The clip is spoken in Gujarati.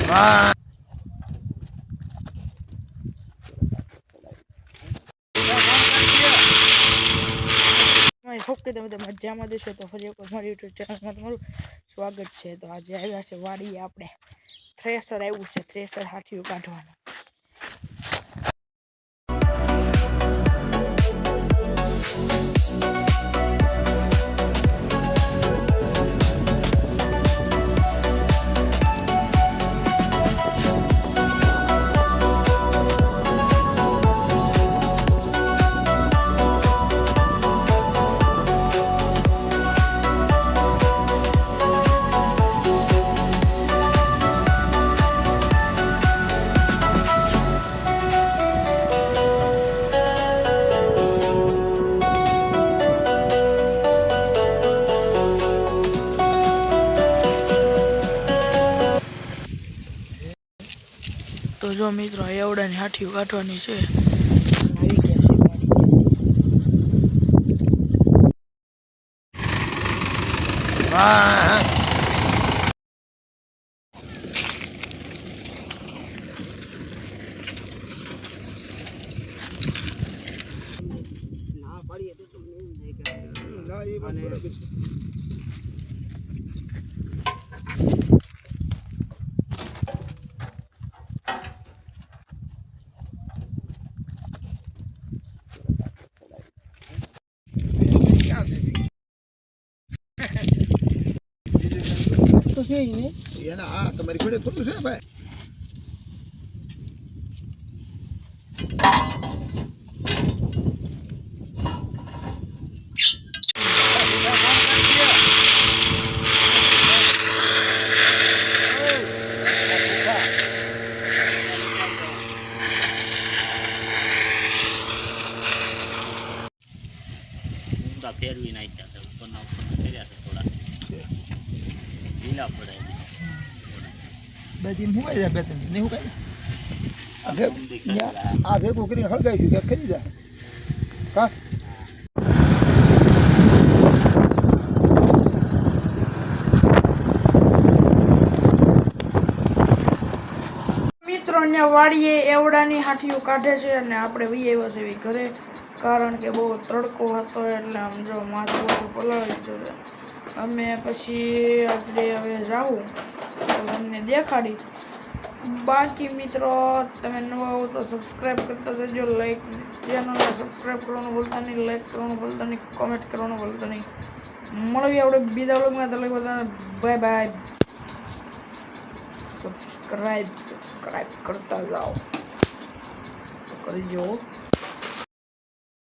હોપ કે તમે મજામાં દેશો તો ફરી એક મારી યુટ્યુબ ચેનલમાં તમારું સ્વાગત છે। તો આજે આવ્યા છે વાડીએ આપણે થ્રેસર આવ્યું છે, થ્રેસર હાથીઓ કાઢવાનું। તો જો મિત્રો એવડાની હાથીઓ કાઢવાની છે। આવી ગયા છે તો છે ને એના હા તમારી ઘોડે થોડું છે ભાઈ। ફેરવી નાખ્યા છે, ઉપરના કર્યા છે, થોડા ઢીલા પડે બે દિન હું જાય બે દિન નહીં હું કઈ આ ભેગું કરીને હળગાવીશું કે ખરી જાય કા મિત્રો અહીંયા વાડીએ એવડાની હાથીઓ કાઢે છે અને આપણે વી આવ્યા છે ઘરે, કારણ કે બહુ તડકો હતો એટલે આમ જો માથું પલાળી દીધું છે। અમે પછી આપણે હવે જાઉં તો તમને દેખાડી। બાકી મિત્રો તમે નવા હો તો સબસ્ક્રાઈબ કરતા જજો, લાઈક ચેનલને સબસ્ક્રાઈબ કરવાનું ભૂલતા નહીં, લાઈક કરવાનું ભૂલતા નહીં, કોમેન્ટ કરવાનું ભૂલતા નહીં। મળીએ આપણે બીજા વ્લોગમાં, તો બધા બાય બાય। સબસ્ક્રાઈબ કરતા જાઓ કરજો।